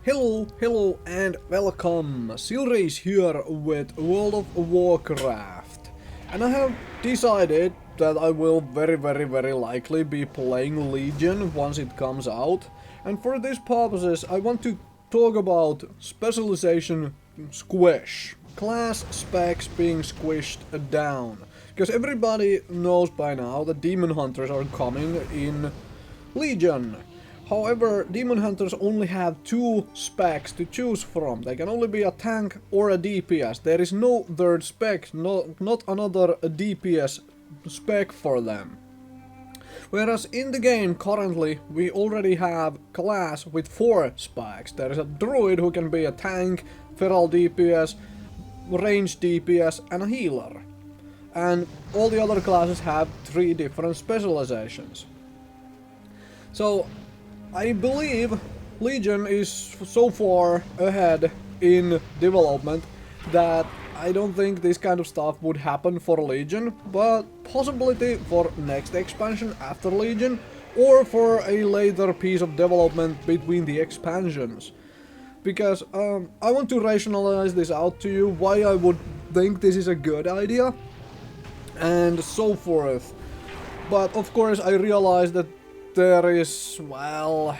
Hello and welcome! Silrace here with World of Warcraft. And I have decided that I will very likely be playing Legion once it comes out. And for these purposes I want to talk about Specialization Squish. Class specs being squished down. Because everybody knows by now that Demon Hunters are coming in Legion. However, Demon Hunters only have two specs to choose from. They can only be a tank or a DPS. There is no third spec, not another DPS spec for them. Whereas in the game currently we already have class with 4 specs. There is a druid who can be a tank, feral DPS, range DPS and a healer. And all the other classes have 3 different specializations. So I believe Legion is so far ahead in development that I don't think this kind of stuff would happen for Legion, but possibility for next expansion after Legion or for a later piece of development between the expansions. Because I want to rationalize this out to you, why I would think this is a good idea and so forth. But of course I realize that there is, well,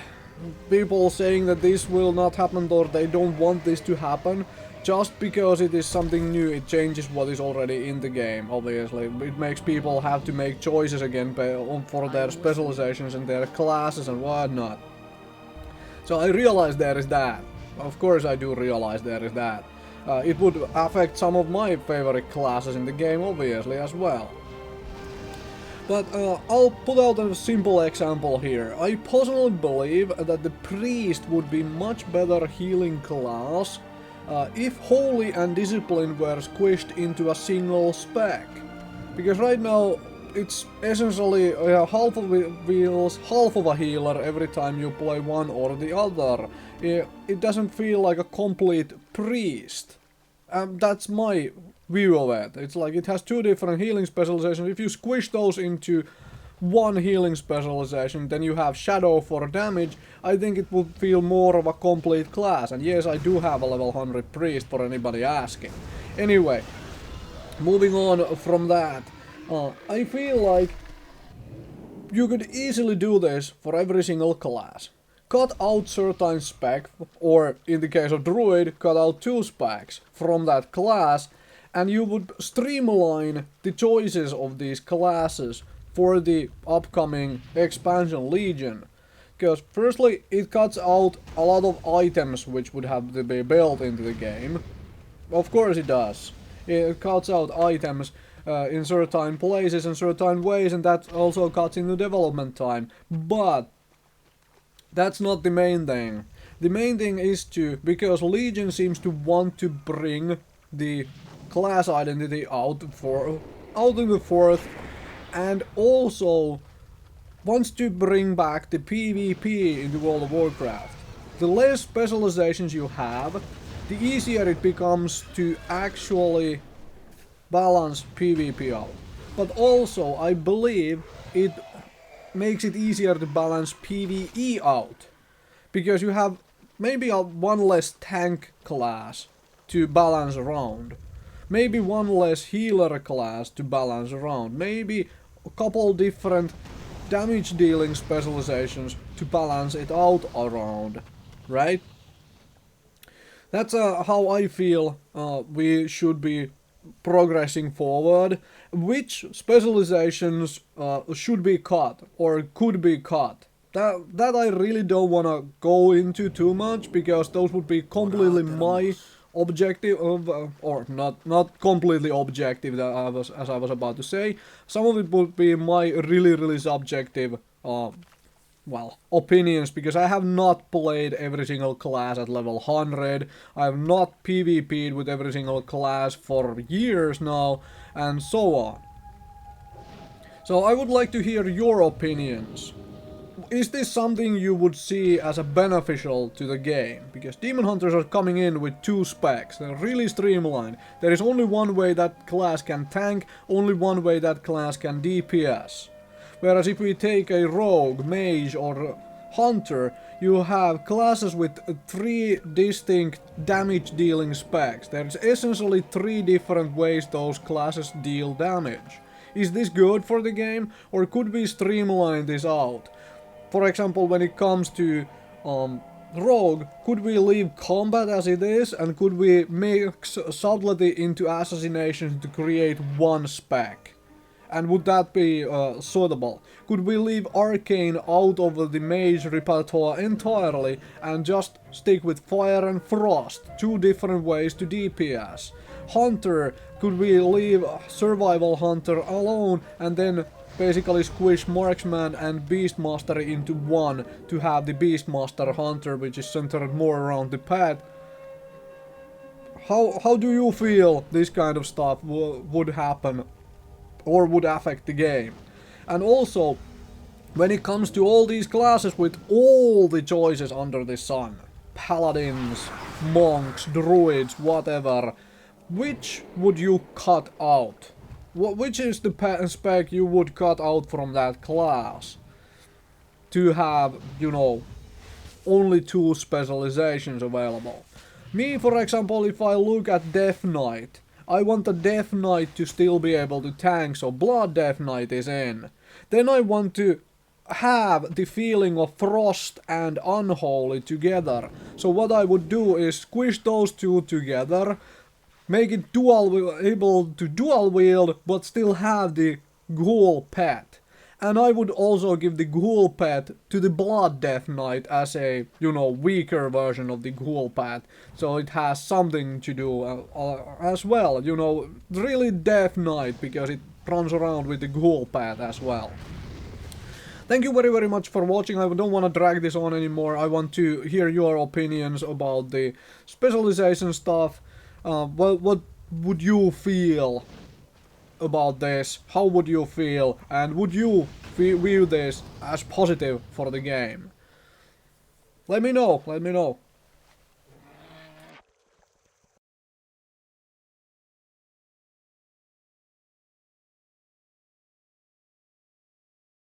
people saying that this will not happen or they don't want this to happen. Just because it is something new, it changes what is already in the game, obviously. It makes people have to make choices again for their specializations and their classes and whatnot. So I realize there is that. Of course I do realize there is that. It would affect some of my favorite classes in the game, obviously, as well. But I'll put out a simple example here. I personally believe that the priest would be much better healing class if holy and discipline were squished into a single spec. Because right now it's essentially half of a healer every time you play one or the other. It doesn't feel like a complete priest. That's my view of it. It's like it has 2 different healing specializations. If you squish those into one healing specialization, then you have shadow for damage. I think it would feel more of a complete class. And yes, I do have a level 100 priest for anybody asking. Anyway, moving on from that, I feel like you could easily do this for every single class. Cut out certain spec, or in the case of druid, cut out 2 specs from that class, and you would streamline the choices of these classes for the upcoming expansion Legion. Because firstly, it cuts out a lot of items which would have to be built into the game. Of course it does. It cuts out items in certain places and certain ways, and that also cuts into development time. But that's not the main thing. The main thing is because Legion seems to want to bring the class identity out in the fourth, and also wants to bring back the PvP in the World of Warcraft. The less specializations you have, the easier it becomes to actually balance PvP out. But also, I believe it makes it easier to balance PvE out. Because you have maybe one less tank class to balance around. Maybe one less healer class to balance around. Maybe a couple different damage dealing specializations to balance it out around. Right? That's how I feel we should be progressing forward. Which specializations should be cut or could be cut? That I really don't want to go into too much, because those would be completely my objective of, or not completely objective as I was about to say. Some of it would be my really subjective opinions, because I have not played every single class at level 100. I have not PvP'd with every single class for years now, and so on. So I would like to hear your opinions. Is this something you would see as a beneficial to the game? Because Demon Hunters are coming in with 2 specs. They're really streamlined. There is only one way that class can tank, only one way that class can DPS. Whereas if we take a rogue, mage or Hunter, you have classes with 3 distinct damage dealing specs. There's essentially 3 different ways those classes deal damage. Is this good for the game, or could we streamline this out? For example, when it comes to Rogue, could we leave combat as it is, and could we mix subtlety into assassination to create one spec? And would that be suitable? Could we leave Arcane out of the mage repertoire entirely and just stick with Fire and Frost, 2 different ways to DPS? Hunter, could we leave Survival Hunter alone and then basically squish Marksman and Beastmaster into one to have the Beastmaster Hunter, which is centered more around the pet? How do you feel this kind of stuff would happen or would affect the game? And also, when it comes to all these classes with all the choices under the sun, paladins, monks, druids, whatever, which would you cut out? Which is the spec you would cut out from that class to have, you know, only 2 specializations available? Me, for example, if I look at Death Knight, I want the Death Knight to still be able to tank, so Blood Death Knight is in. Then I want to have the feeling of Frost and Unholy together. So what I would do is squish those 2 together, make it able to dual wield, but still have the Ghoul pet. And I would also give the Ghoul pet to the Blood Death Knight as a, you know, weaker version of the Ghoul pet. So it has something to do as well, you know, really Death Knight, because it runs around with the Ghoul pet as well. Thank you very much for watching. I don't want to drag this on anymore. I want to hear your opinions about the specialization stuff. What would you feel about this? How would you feel? And would you view this as positive for the game? Let me know.